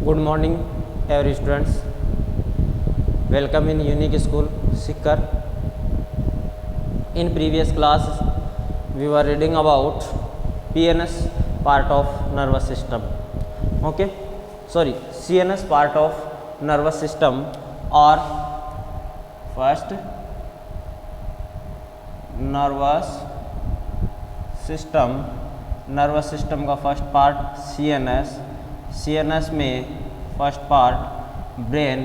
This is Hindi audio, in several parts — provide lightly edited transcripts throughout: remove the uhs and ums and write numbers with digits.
Good morning, every students. Welcome in Unique School, Sikar. In previous class, we were reading about PNS part of nervous system. Okay, sorry, CNS part of nervous system or first nervous system का फर्स्ट पार्ट CNS में फर्स्ट पार्ट ब्रेन,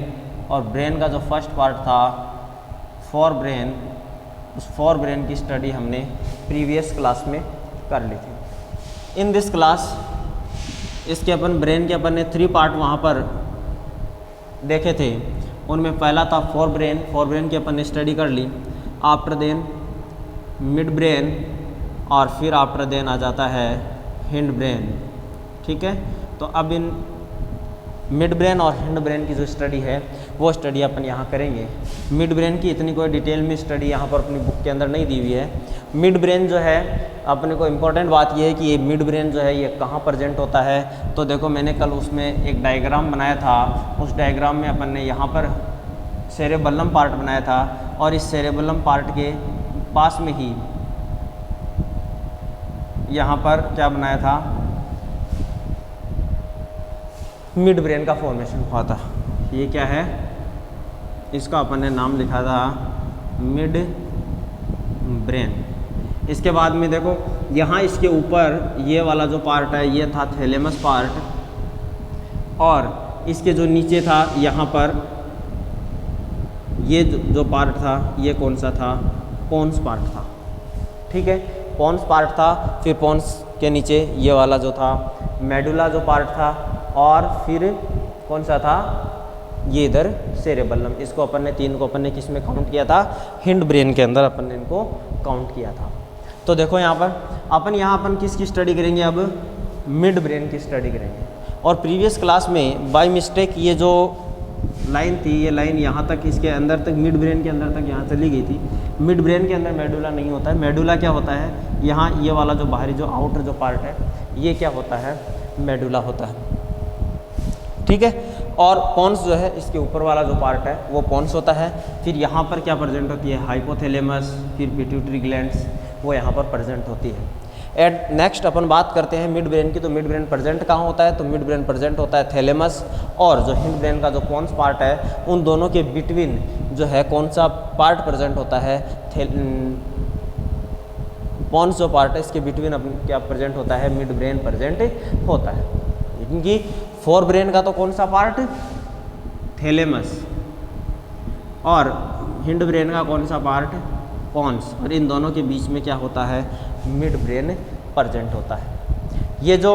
और ब्रेन का जो फर्स्ट पार्ट था फॉर ब्रेन, उस फॉर ब्रेन की स्टडी हमने प्रीवियस क्लास में कर ली थी। इन दिस क्लास इसके अपन ब्रेन के अपन ने 3 पार्ट वहाँ पर देखे थे। उनमें पहला था फॉर ब्रेन की अपन ने स्टडी कर ली। आफ्टर देन मिड ब्रेन, और फिर आफ्टर देन आ जाता है हिंड ब्रेन। ठीक है, तो अब इन मिड ब्रेन और हिंड ब्रेन की जो स्टडी है वो स्टडी अपन यहाँ करेंगे। मिड ब्रेन की इतनी कोई डिटेल में स्टडी यहाँ पर अपनी बुक के अंदर नहीं दी हुई है। मिड ब्रेन जो है अपने को इम्पोर्टेंट बात ये है कि ये मिड ब्रेन जो है ये कहाँ प्रेजेंट होता है। तो देखो, मैंने कल उसमें एक डायग्राम बनाया था। उस डायग्राम में अपन ने यहाँ पर सेरेबेलम पार्ट बनाया था, और इस सेरेबेलम पार्ट के पास में ही यहाँ पर क्या बनाया था, मिड ब्रेन का फॉर्मेशन हुआ था। ये क्या है, इसका अपन ने नाम लिखा था मिड ब्रेन। इसके बाद में देखो यहाँ इसके ऊपर ये वाला जो पार्ट है ये था थैलेमस पार्ट, और इसके जो नीचे था यहाँ पर ये जो पार्ट था ये कौन सा था, पोन्स पार्ट था। ठीक है, पोन्स पार्ट था। फिर पोन्स के नीचे ये वाला जो था मेडुला जो पार्ट था, और फिर कौन सा था ये इधर सेरेबेलम। इसको अपन ने 3 को अपन ने किस में काउंट किया था, हिंड ब्रेन के अंदर अपन ने इनको काउंट किया था। तो देखो यहाँ पर अपन किसकी स्टडी करेंगे, अब मिड ब्रेन की स्टडी करेंगे। और प्रीवियस क्लास में बाय मिस्टेक ये जो लाइन थी, ये लाइन यहाँ तक इसके अंदर तक मिड ब्रेन के अंदर तक यहाँ चली गई थी। मिड ब्रेन के अंदर मेडुला नहीं होता है। मेडुला क्या होता है, यहाँ ये वाला जो बाहरी जो आउटर जो पार्ट है ये क्या होता है, मेडुला होता है। ठीक है, और पोन्स जो है इसके ऊपर वाला जो पार्ट है वो पोन्स होता है। फिर यहाँ पर क्या प्रेजेंट होती है, हाइपोथैलेमस, फिर पिट्यूटरी ग्लैंड्स वो यहाँ पर प्रेजेंट होती है। एट नेक्स्ट अपन बात करते हैं मिड ब्रेन की। तो मिड ब्रेन प्रेजेंट कहाँ होता है, तो मिड ब्रेन प्रेजेंट होता है थैलेमस, और जो हिंड ब्रेन का जो पोन्स पार्ट है उन दोनों के बिटवीन जो है कौन सा पार्ट प्रेजेंट होता है, पोन्स जो पार्ट है इसके बिटवीन अपन क्या प्रेजेंट होता है, मिड ब्रेन प्रेजेंट होता है। क्योंकि फोर ब्रेन का तो कौन सा पार्ट, थैलेमस, और हिंड ब्रेन का कौन सा पार्ट, पोन्स, और इन दोनों के बीच में क्या होता है, मिड ब्रेन प्रेजेंट होता है। ये जो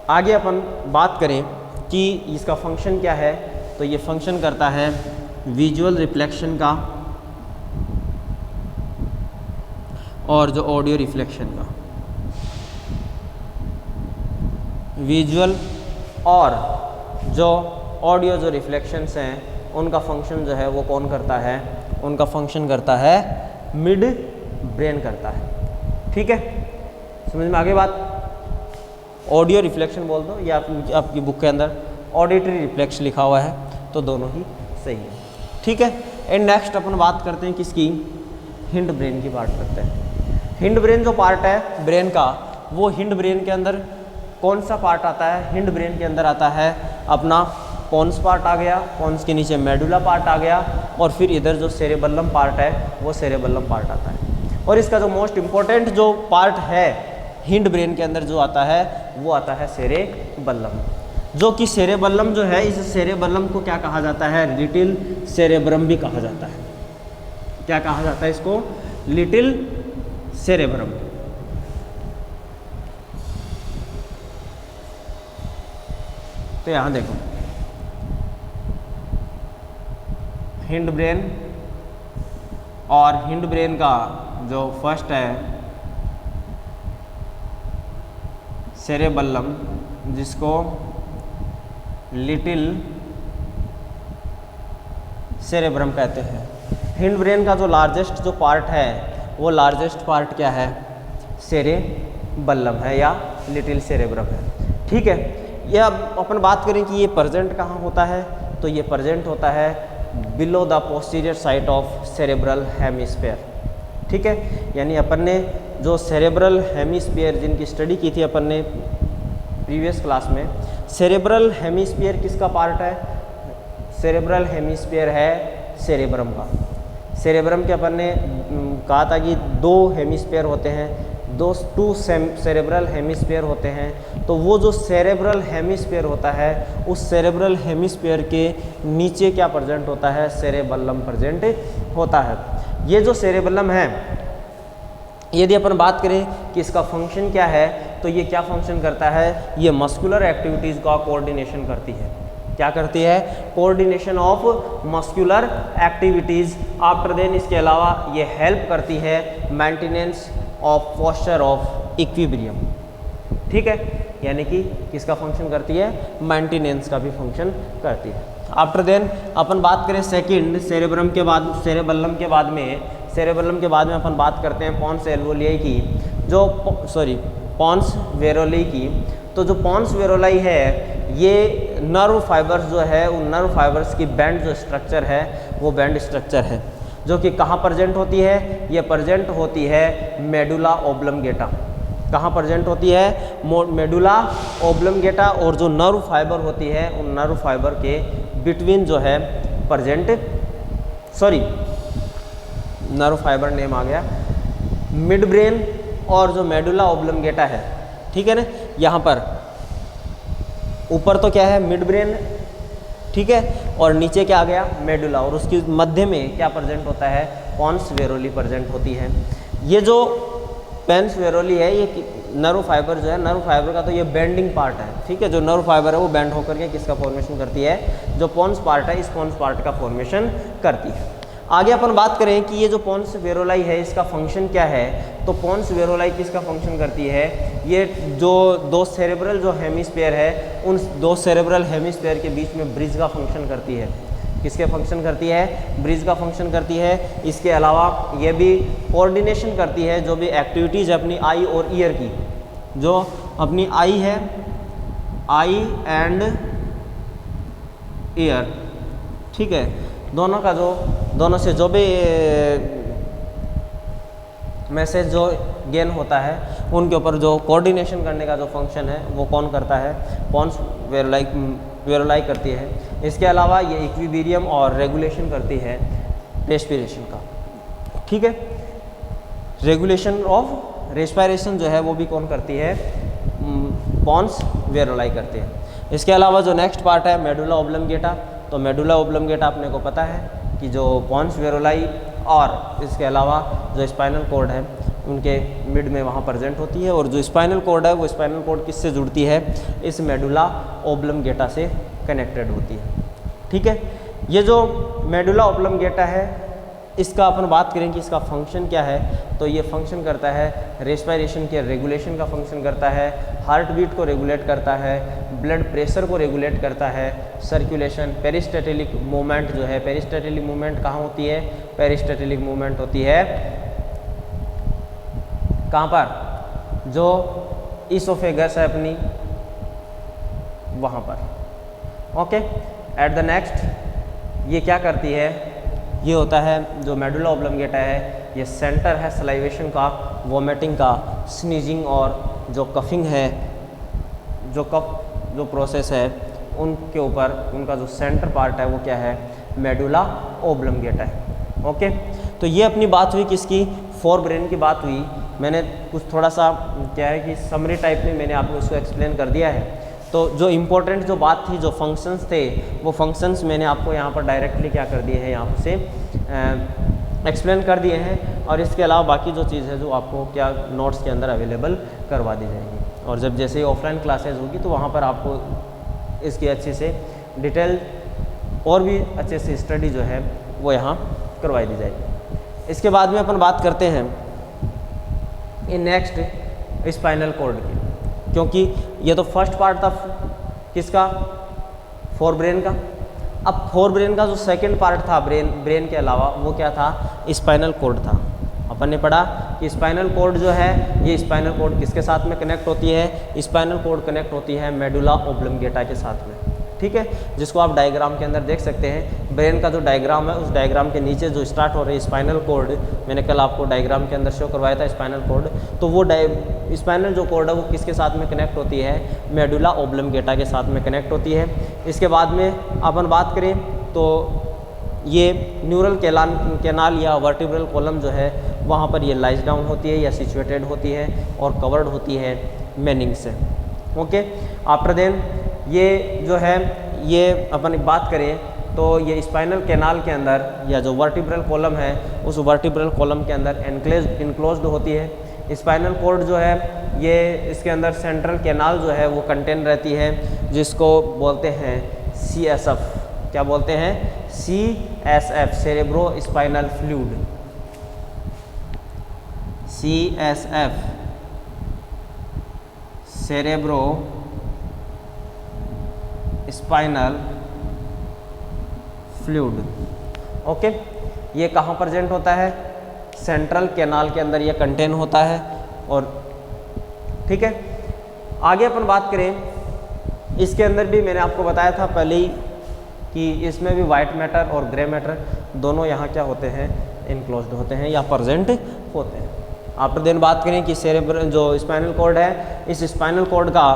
आगे अपन बात करें कि इसका फंक्शन क्या है, तो ये फंक्शन करता है विजुअल रिफ्लेक्शन का और जो ऑडियो रिफ्लेक्शन का। विजुअल और जो ऑडियो जो रिफ्लेक्शंस हैं उनका फंक्शन जो है वो कौन करता है, उनका फंक्शन करता है मिड ब्रेन करता है। ठीक है, समझ में आगे बात। ऑडियो रिफ्लेक्शन बोल दो, या आपकी बुक के अंदर ऑडिटरी रिफ्लेक्स लिखा हुआ है, तो दोनों ही सही है। ठीक है, एंड नेक्स्ट अपन बात करते हैं किसकी, हिंड ब्रेन की बात करते हैं। हिंड ब्रेन जो पार्ट है ब्रेन का, वो हिंड ब्रेन के अंदर कौन सा पार्ट आता है, हिंड ब्रेन के अंदर आता है अपना पोन्स पार्ट आ गया, पोन्स के नीचे मेडुला पार्ट आ गया, और फिर इधर जो सेरेबेलम पार्ट है वो सेरेबेलम पार्ट आता है। और इसका जो मोस्ट इम्पोर्टेंट जो पार्ट है हिंड ब्रेन के अंदर जो आता है वो आता है सेरेबेलम, जो कि सेरेबेलम जो है, इस सेरेबेलम को क्या कहा जाता है, लिटिल सेरेब्रम भी कहा जाता है। क्या कहा जाता है इसको, लिटिल सेरेब्रम। तो यहाँ देखो हिंड ब्रेन, और हिंड ब्रेन का जो फर्स्ट है सेरेबेलम, जिसको लिटिल सेरेब्रम कहते हैं। हिंड ब्रेन का जो लार्जेस्ट जो पार्ट है वो लार्जेस्ट पार्ट क्या है, सेरेबेलम है या लिटिल सेरेब्रम है। ठीक है, ये अब अपन बात करें कि ये प्रेजेंट कहाँ होता है, तो ये प्रेजेंट होता है below the posterior site of cerebral hemisphere. ठीक है, यानी अपन ने जो सेरेब्रल हेमिस्फीयर जिनकी स्टडी की थी अपन ने प्रीवियस क्लास में, सेरेब्रल हेमिस्फीयर किसका पार्ट है? सेरेब्रल हेमिस्फीयर है सेरेब्रम का। सेरेब्रम के अपन ने कहा था कि दो हेमिस्फीयर होते हैं, टू सेरेब्रल हेमिस्फीयर होते हैं। तो वो जो सेरेब्रल हेमिस्फीयर होता है, उस सेरेब्रल हेमिस्फीयर के नीचे क्या प्रेजेंट होता है? सेरेबेलम प्रेजेंट होता है। ये जो सेरेबेलम है, यदि अपन बात करें कि इसका फंक्शन क्या है, तो ये क्या फंक्शन करता है? ये मस्कुलर एक्टिविटीज़ का कोऑर्डिनेशन करती है। क्या करती है? Coordination of muscular activities. After then इसके अलावा ये हेल्प करती है maintenance of posture of equilibrium. ठीक है, यानी कि किसका फंक्शन करती है? मेंटेनेंस का भी फंक्शन करती है। आफ्टर देन अपन बात करें सेकंड सेरेब्रम के बाद, सेरेबेलम के बाद में अपन बात करते हैं पॉन्स एल्वोलियाई की, पॉन्स वेरोली की। तो जो पॉन्स वेरोलाई है, ये नर्व फाइबर्स जो है, उन नर्व फाइबर्स की बैंड जो स्ट्रक्चर है, वो बैंड स्ट्रक्चर है जो कि कहाँ प्रेजेंट होती है? ये प्रेजेंट होती है मेडुला ओब्लंगेटा। कहाँ प्रेजेंट होती है? Medulla oblongata. और जो नर्व फाइबर होती है, उन नर्व फाइबर के बिटवीन जो है नर्व फाइबर नेम आ गया, मिड ब्रेन और जो मेडुला ओब्लंगेटा है। ठीक है ना, यहाँ पर ऊपर तो क्या है? Mid brain. ठीक है, और नीचे क्या आ गया? मेडुला। और उसके मध्य में क्या प्रेजेंट होता है? पॉन्स वेरोली प्रेजेंट होती है। ये जो पेंस वेरोली है, ये नर्व फाइबर जो है, नर्व फाइबर का तो ये बेंडिंग पार्ट है। ठीक है, जो नर्व फाइबर है वो बेंड होकर के किसका फॉर्मेशन करती है? जो पॉन्स पार्ट है, इस पॉन्स पार्ट का फॉर्मेशन करती है। आगे अपन बात करें कि ये जो पॉन्स वेरोलाई है, इसका फंक्शन क्या है? तो पॉन्स वेरोलाई किसका फंक्शन करती है? ये जो दो सेरेब्रल जो हेमिस्फीयर है, उन दो सेरेब्रल हेमिस्फीयर के बीच में ब्रिज का फंक्शन करती है। किसके फंक्शन करती है? ब्रिज का फंक्शन करती है। इसके अलावा ये भी कोऑर्डिनेशन करती है जो भी एक्टिविटीज़ है अपनी आई और ईयर की। जो अपनी आई है, आई एंड ईयर, ठीक है, दोनों से जो भी मैसेज जो गेन होता है, उनके ऊपर जो कोऑर्डिनेशन करने का जो फंक्शन है, वो कौन करता है? पॉन्स वेरोलाई करती है। इसके अलावा ये इक्विलिब्रियम और रेगुलेशन करती है रेस्पिरेशन का। ठीक है, रेगुलेशन ऑफ रेस्पिरेशन जो है वो भी कौन करती है? पॉन्स वेरोलाई करती है। इसके अलावा जो नेक्स्ट पार्ट है मेडुला ओब्लंगेटा, तो मेडुला ओब्लंगेटा अपने को पता है कि जो पॉन्स वेरोलाई और इसके अलावा जो स्पाइनल कॉर्ड है, उनके मिड में वहाँ प्रेजेंट होती है। और जो स्पाइनल कॉर्ड है, वो स्पाइनल कॉर्ड किससे जुड़ती है? इस मेडुला ओब्लंगेटा से कनेक्टेड होती है। ठीक है, ये जो मेडुला ओब्लंगेटा है, इसका अपन बात करें कि इसका फंक्शन क्या है, तो ये फंक्शन करता है रेस्पिरेशन के रेगुलेशन का फंक्शन करता है, हार्ट बीट को रेगुलेट करता है, ब्लड प्रेशर को रेगुलेट करता है, सर्कुलेशन, पेरिस्टेटिक मूवमेंट जो है, पेरिस्टेटिक मूवमेंट कहाँ होती है? पेरिस्टेटिक मूवमेंट होती है कहाँ पर? जो इसोफेगस है अपनी, वहाँ पर। ओके, एट द नेक्स्ट ये क्या करती है? ये होता है जो मेडुला ओब्लंगेटा है, ये सेंटर है सलाइवेशन का, वोमिटिंग का, स्नीजिंग और जो कफिंग है, जो प्रोसेस है, उनके ऊपर उनका जो सेंटर पार्ट है वो क्या है? मेडुला ओब्लंगेटा है। ओके, तो ये अपनी बात हुई किसकी? फोर ब्रेन की बात हुई। मैंने कुछ थोड़ा सा क्या है कि समरी टाइप में मैंने आपको इसको एक्सप्लेन कर दिया है। तो जो इम्पोर्टेंट जो बात थी, जो फंक्शंस थे, वो फंक्शंस मैंने आपको यहाँ पर डायरेक्टली क्या कर दिए हैं, यहाँ से एक्सप्लेन कर दिए हैं। और इसके अलावा बाकी जो चीज़ है जो आपको क्या नोट्स के अंदर अवेलेबल करवा दी जाएगी। और जब जैसे ही ऑफलाइन क्लासेज होगी तो वहाँ पर आपको इसकी अच्छे से डिटेल और भी अच्छे से स्टडी जो है वो यहाँ करवाई दी जाएगी। इसके बाद में अपन बात करते हैं इन नेक्स्ट स्पाइनल कॉर्ड की, क्योंकि ये तो फर्स्ट पार्ट था किसका? फोर ब्रेन का। अब फोर ब्रेन का जो सेकंड पार्ट था ब्रेन के अलावा, वो क्या था? स्पाइनल कॉर्ड था। अब अपन ने पढ़ा कि स्पाइनल कॉर्ड जो है ये स्पाइनल कॉर्ड किसके साथ में कनेक्ट होती है, स्पाइनल कॉर्ड कनेक्ट होती है मेडुला ओब्लंगेटा के साथ में, ठीक है, जिसको आप डायग्राम के अंदर देख सकते हैं। ब्रेन का जो डायग्राम है उस डायग्राम के नीचे जो स्टार्ट हो रही है स्पाइनल कॉर्ड, मैंने कल आपको डायग्राम के अंदर शो करवाया था स्पाइनल कॉर्ड, तो वो स्पाइनल जो कॉर्ड है वो किसके साथ में कनेक्ट होती है, मेडुला ओब्लंगेटा के साथ में कनेक्ट होती है। इसके बाद में अपन बात करें तो ये न्यूरल कैनाल या वर्टिब्रल कॉलम जो है वहाँ पर ये लाइज डाउन होती है या सिचुएटेड होती है और कवर्ड होती है मेनिंग से। ओके, आफ्टर देन ये जो है ये अपन बात करें तो ये स्पाइनल कैनाल के अंदर या जो वर्टिब्रल कॉलम है उस वर्टिब्रल कॉलम के अंदर इनक्लोज्ड होती है। स्पाइनल कॉर्ड जो है ये इसके अंदर सेंट्रल कैनाल जो है वो कंटेन रहती है, जिसको बोलते हैं CSF। क्या बोलते हैं? CSF, cerebro spinal fluid. CSF, cerebro spinal fluid. Okay, ये कहाँ प्रेजेंट होता है? सेंट्रल कैनाल के अंदर ये कंटेन होता है। और ठीक है, आगे अपन बात करें, इसके अंदर भी मैंने आपको बताया था पहले ही कि इसमें भी वाइट मैटर और ग्रे मैटर दोनों यहाँ क्या होते हैं, इनक्लोज्ड होते हैं या प्रेजेंट होते हैं। आफ्टर देन बात करें कि सेरेब्रल जो स्पाइनल कॉर्ड है, इस स्पाइनल कॉर्ड का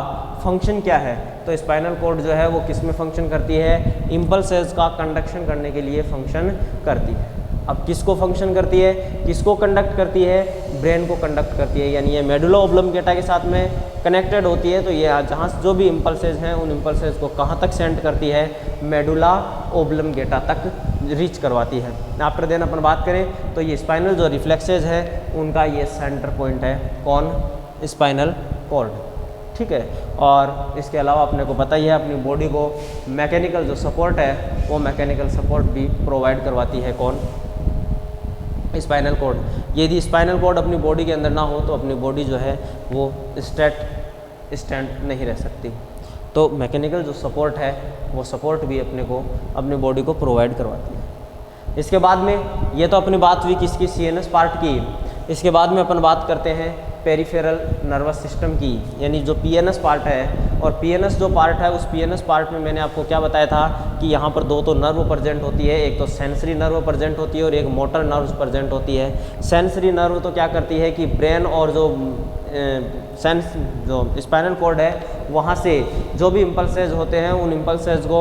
फंक्शन क्या है, तो स्पाइनल कॉर्ड जो है वो किस में फंक्शन करती है, इम्पल्सेस का कंडक्शन करने के लिए फंक्शन करती है। अब किसको फंक्शन करती है, किसको कंडक्ट करती है, ब्रेन को कंडक्ट करती है, यानी ये मेडुला ओब्लंगेटा के साथ में कनेक्टेड होती है। तो ये जहाँ जो भी इम्पल्सेस हैं उन इम्पल्सेस को कहाँ तक सेंड करती है, मेडुला ओब्लंगेटा तक रीच करवाती है। आफ्टर देन अपन बात करें तो ये स्पाइनल जो रिफ्लेक्सेज है उनका ये सेंटर पॉइंट है, कौन? स्पाइनल कॉर्ड, ठीक है। और इसके अलावा अपने को पता ही है अपनी बॉडी को मैकेनिकल जो सपोर्ट है वो मैकेनिकल सपोर्ट भी प्रोवाइड करवाती है, कौन? Spinal cord. यदि स्पाइनल कॉर्ड अपनी बॉडी के अंदर ना हो तो अपनी बॉडी जो है वो स्टैंड नहीं रह सकती। तो मैकेनिकल जो सपोर्ट है वो सपोर्ट भी अपने को अपनी बॉडी को प्रोवाइड करवाती है। इसके बाद में ये तो अपनी बात हुई किसकी, CNS पार्ट की। इसके बाद में अपन बात करते हैं पेरिफेरल नर्वस सिस्टम की, यानी जो PNS पार्ट है। और PNS जो पार्ट है उस PNS पार्ट में मैंने आपको क्या बताया था कि यहाँ पर दो तो नर्व प्रेजेंट होती है, एक तो सेंसरी नर्व प्रेजेंट होती है और एक मोटर नर्व प्रेजेंट होती है। सेंसरी नर्व तो क्या करती है कि ब्रेन और जो जो स्पाइनल कॉर्ड है वहाँ से जो भी इम्पल्सेज होते हैं उन इम्पल्सेज को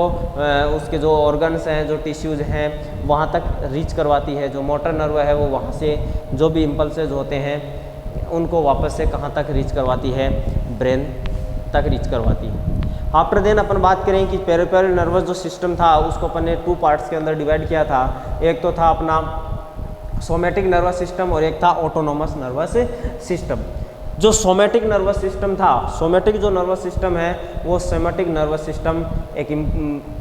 उसके जो ऑर्गन्स हैं, जो टिश्यूज़ हैं वहाँ तक रीच करवाती है। जो मोटर नर्व है वो वहाँ से जो भी इम्पल्सेज होते हैं उनको वापस से कहाँ तक रीच करवाती है, ब्रेन तक रीच करवाती है। आफ्टर देन अपन बात करें कि पेरिफेरल नर्वस जो सिस्टम था उसको अपन ने 2 पार्ट्स के अंदर डिवाइड किया था। एक तो था अपना सोमेटिक नर्वस सिस्टम और एक था ऑटोनोमस नर्वस सिस्टम। जो सोमेटिक नर्वस सिस्टम था, सोमेटिक जो नर्वस सिस्टम है वो सोमेटिक नर्वस सिस्टम एक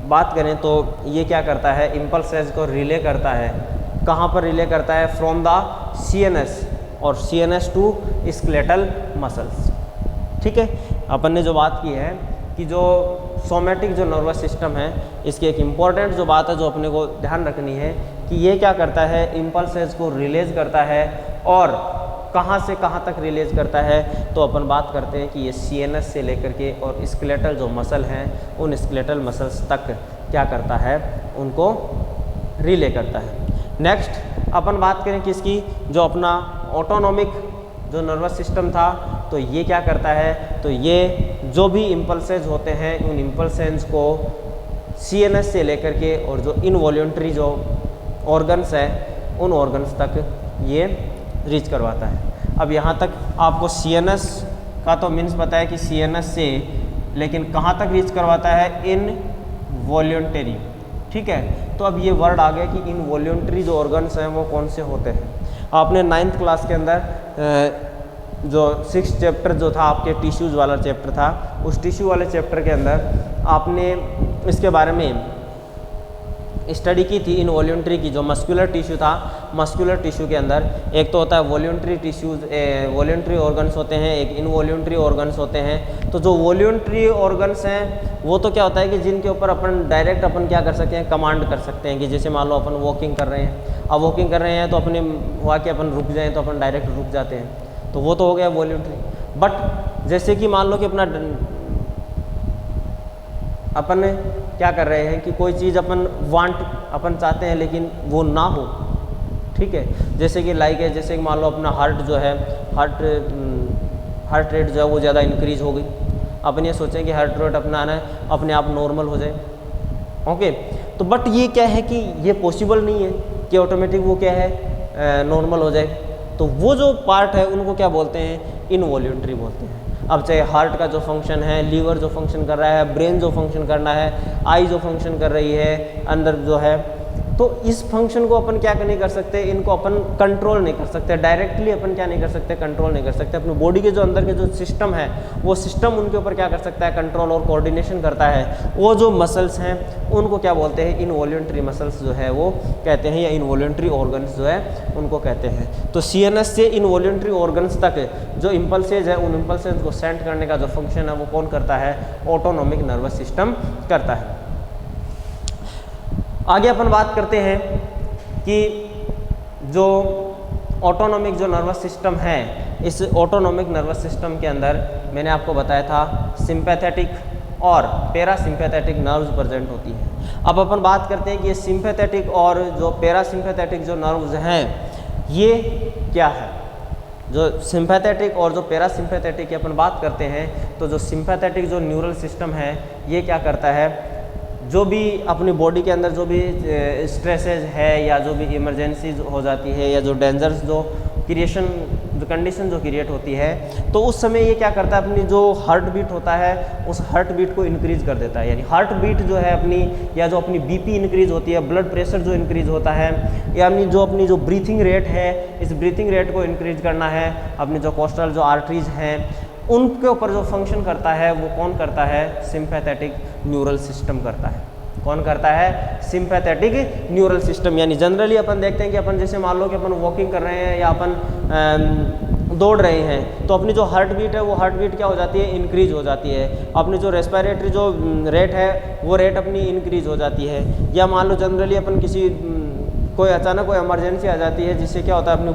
बात करें तो ये क्या करता है, इम्पल्सेस को रिले करता है। कहाँ पर रिले करता है? फ्रॉम द CNS और CNS टू स्केलेटल मसल्स, ठीक है। अपन ने जो बात की है कि जो सोमेटिक जो नर्वस सिस्टम है इसकी एक इम्पॉर्टेंट जो बात है जो अपने को ध्यान रखनी है कि ये क्या करता है, इम्पल्सेस को रिलीज करता है। और कहाँ से कहाँ तक रिलीज करता है तो अपन बात करते हैं कि ये CNS से लेकर के और स्केलेटल जो मसल हैं उन स्केलेटल मसल्स तक क्या करता है, उनको रिले करता है। नेक्स्ट अपन बात करें किसकी, जो अपना ऑटोनोमिक जो नर्वस सिस्टम था, तो ये क्या करता है, तो ये जो भी इम्पल्सेज होते हैं उन इम्पल्सेंस को CNS से लेकर के और जो इनवॉल्यूंटरी जो ऑर्गन्स हैं उन ऑर्गन्स तक ये रीच करवाता है। अब यहाँ तक आपको CNS का तो मीन्स पता है कि CNS से, लेकिन कहाँ तक रीच करवाता है, इनवॉल्यूंटरी, ठीक है। तो अब ये वर्ड आ गया कि इनवॉल्यूंटरी जो ऑर्गन्स हैं वो कौन से होते हैं। आपने 9th क्लास के अंदर जो 6th चैप्टर जो था आपके टिश्यूज़ वाला चैप्टर था, उस टिश्यू वाले चैप्टर के अंदर आपने इसके बारे में स्टडी की थी इनवॉल्यूंट्री की, जो मस्कुलर टिश्यू था, मस्कुलर टिश्यू के अंदर एक तो होता है वॉल्यूंट्री टिश्यूज, वॉल्यूंट्री ऑर्गन्स होते हैं, एक इनवॉल्यूंट्री ऑर्गन्स होते हैं। तो जो वॉल्यूंट्री ऑर्गन्स हैं वो तो क्या होता है कि जिनके ऊपर अपन डायरेक्ट अपन क्या कर सकते हैं, कमांड कर सकते हैं। कि जैसे मान लो अपन वॉकिंग कर रहे हैं, अब वॉकिंग कर रहे हैं तो अपने हुआ कि अपन रुक जाएँ तो अपन डायरेक्ट रुक जाते हैं, तो वो तो हो गया वॉल्यूंट्री। बट जैसे कि मान लो कि अपन क्या कर रहे हैं कि कोई चीज़ अपन चाहते हैं लेकिन वो ना हो, ठीक है, जैसे कि लाइक है, जैसे कि मान लो अपना हार्ट जो है, हार्ट रेट जो है वो ज़्यादा इंक्रीज हो गई, अपन ये सोचें कि हार्ट रेट अपना आना है अपने आप नॉर्मल हो जाए, ओके। तो बट ये क्या है कि ये पॉसिबल नहीं है कि ऑटोमेटिक वो क्या है नॉर्मल हो जाए। तो वो जो पार्ट है उनको क्या बोलते हैं, इनवॉल्यूंट्री बोलते हैं। अब चाहे हार्ट का जो फंक्शन है, लीवर जो फंक्शन कर रहा है, ब्रेन जो फंक्शन करना है, आई जो फंक्शन कर रही है अंदर जो है, तो इस फंक्शन को अपन क्या नहीं कर सकते, इनको अपन कंट्रोल नहीं कर सकते डायरेक्टली, अपन क्या नहीं कर सकते, कंट्रोल नहीं कर सकते। अपनी बॉडी के जो अंदर के जो सिस्टम है वो सिस्टम उनके ऊपर क्या कर सकता है, कंट्रोल और कोऑर्डिनेशन करता है। वो जो मसल्स हैं उनको क्या बोलते हैं, इनवॉल्यूंट्री मसल्स जो है वो कहते हैं, या इनवॉल्यूंट्री ऑर्गन्स जो है उनको कहते हैं। तो सीएनएस से इनवॉल्यूंट्री ऑर्गन्स तक जो इम्पल्सेज है उन इम्पल्सेज को सेंड करने का जो फंक्शन है वो कौन करता है, ऑटोनोमिक नर्वस सिस्टम करता है। आगे अपन बात करते हैं कि जो ऑटोनोमिक जो नर्वस सिस्टम है, इस ऑटोनोमिक नर्वस सिस्टम के अंदर मैंने आपको बताया था सिंपैथेटिक और पैरासिम्पैथेटिक नर्व्स प्रेजेंट होती हैं। अब अपन बात करते हैं कि ये सिंपैथेटिक और जो पैरासिम्पैथेटिक जो नर्व्स हैं ये क्या है। जो सिंपैथेटिक और जो पैरासिम्पैथेटिक की अपन बात करते हैं, तो जो सिंपैथेटिक जो न्यूरल सिस्टम है ये क्या करता है, जो भी अपनी बॉडी के अंदर जो भी स्ट्रेसेज है या जो भी इमरजेंसीज हो जाती है या जो डेंजर्स जो क्रिएशन जो कंडीशन जो क्रिएट होती है, तो उस समय ये क्या करता है, अपनी जो हार्ट बीट होता है उस हार्ट बीट को इंक्रीज कर देता है। यानी हार्ट बीट जो है अपनी, या जो अपनी बीपी इंक्रीज होती है, ब्लड प्रेशर जो इंक्रीज होता है, या अपनी जो ब्रीथिंग रेट है, इस ब्रीथिंग रेट को इंक्रीज करना है। अपनी जो कोस्टल जो आर्टरीज हैं उनके ऊपर जो फंक्शन करता है वो कौन करता है, सिंपैथेटिक न्यूरल सिस्टम करता है। कौन करता है, सिंपैथेटिक न्यूरल सिस्टम। यानी जनरली अपन देखते हैं कि अपन जैसे मान लो कि अपन वॉकिंग कर रहे हैं या अपन दौड़ रहे हैं, तो अपनी जो हार्ट बीट है वो हार्ट बीट क्या हो जाती है, इंक्रीज हो जाती है। अपनी जो रेस्पिरेटरी जो रेट है वो रेट अपनी इंक्रीज हो जाती है। या मान लो जनरली अपन कोई अचानक कोई इमरजेंसी आ जाती है जिससे क्या होता है, अपनी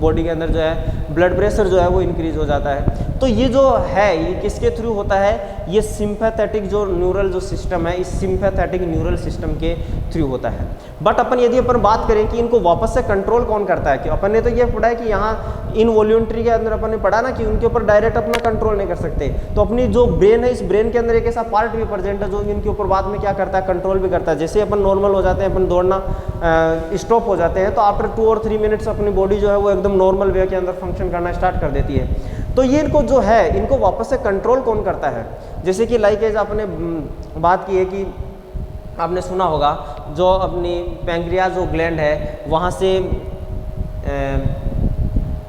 बॉडी के अंदर जो है ब्लड प्रेशर जो है वो इंक्रीज हो जाता है। तो ये जो है ये किसके थ्रू होता है, ये सिंपैथेटिक जो न्यूरल जो सिस्टम है, इस सिंपैथेटिक न्यूरल सिस्टम के थ्रू होता है। बट अपन यदि अपन बात करें कि इनको वापस से कंट्रोल कौन करता है, कि अपन ने तो ये पढ़ा है कि यहाँ इनवॉल्यूंट्री के अंदर अपन ने पढ़ा ना कि उनके ऊपर डायरेक्ट अपना कंट्रोल नहीं कर सकते। तो अपनी जो ब्रेन है, इस ब्रेन के अंदर एक ऐसा पार्ट भी प्रेजेंट है जो इनके ऊपर बाद में क्या करता है, कंट्रोल भी करता है। जैसे अपन नॉर्मल हो जाते हैं, अपन दौड़ना स्टॉप हो जाते हैं, तो आफ्टर 2 और 3 मिनट्स अपनी बॉडी जो है वो एकदम नॉर्मल वे के अंदर फंक्शन करना स्टार्ट कर देती है। तो ये इनको जो है इनको वापस से कंट्रोल कौन करता है, जैसे कि लाइक एज आपने बात की है कि आपने सुना होगा जो अपनी पैंक्रियाज जो ग्लैंड है वहाँ से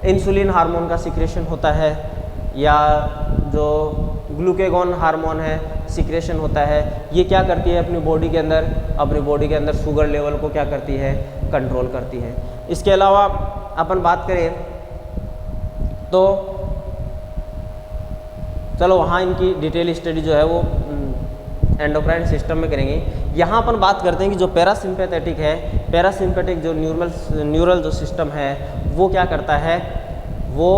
इंसुलिन हार्मोन का सिक्रेशन होता है, या जो ग्लूकेगॉन हार्मोन है सिक्रेशन होता है। ये क्या करती है, अपनी बॉडी के अंदर शुगर लेवल को क्या करती है, कंट्रोल करती है। इसके अलावा अपन बात करें तो चलो वहाँ इनकी डिटेल स्टडी जो है वो एंडोक्राइन सिस्टम में करेंगे। यहाँ अपन बात करते हैं कि जो पैरासिम्पैथेटिक है, पैरासिम्पैथिक जो न्यूरल जो सिस्टम है वो क्या करता है, वो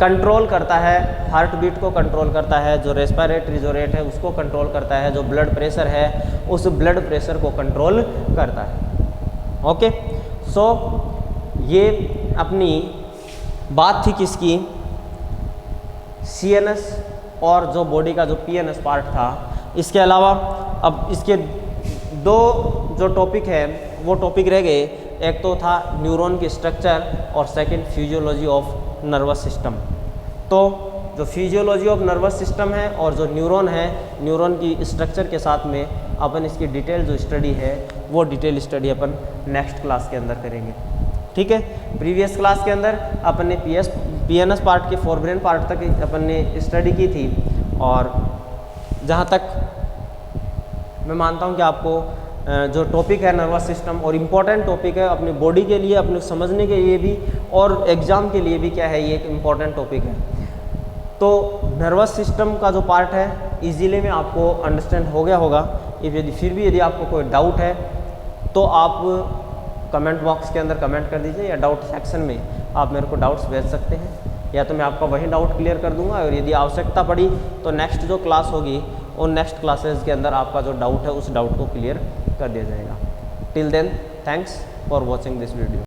कंट्रोल करता है, हार्ट बीट को कंट्रोल करता है, जो रेस्पिरेटरी जो रेट है उसको कंट्रोल करता है, जो ब्लड प्रेशर है उस ब्लड प्रेशर को कंट्रोल करता है। ओके, सो ये अपनी बात थी किसकी, सीएनएस और जो बॉडी का जो पीएनएस पार्ट था। इसके अलावा अब इसके 2 जो टॉपिक है वो टॉपिक रह गए, एक तो था न्यूरॉन की स्ट्रक्चर और second physiology of nervous system. तो जो फिजियोलॉजी ऑफ नर्वस सिस्टम है और जो न्यूरॉन है, न्यूरॉन की स्ट्रक्चर के साथ में अपन इसकी डिटेल जो स्टडी है वो डिटेल स्टडी अपन नेक्स्ट क्लास के अंदर करेंगे। ठीक है, प्रीवियस क्लास के अंदर अपन ने पीएनएस पार्ट के फोरब्रेन पार्ट तक अपन ने स्टडी की थी, और जहाँ तक मैं मानता हूँ कि आपको जो टॉपिक है नर्वस सिस्टम, और इम्पॉर्टेंट टॉपिक है अपनी बॉडी के लिए, अपने समझने के लिए भी, और एग्ज़ाम के लिए भी क्या है, ये एक इम्पॉर्टेंट टॉपिक है। तो नर्वस सिस्टम का जो पार्ट है इजीली में आपको अंडरस्टैंड हो गया होगा। फिर भी यदि आपको कोई डाउट है तो आप कमेंट बॉक्स के अंदर कमेंट कर दीजिए, या डाउट सेक्शन में आप मेरे को डाउट्स भेज सकते हैं, या तो मैं आपका वही डाउट क्लियर कर दूंगा, और यदि आवश्यकता पड़ी तो नेक्स्ट जो क्लास होगी उन नेक्स्ट क्लासेस के अंदर आपका जो डाउट है उस डाउट को क्लियर कर दिया जाएगा। Till then, thanks for watching this video.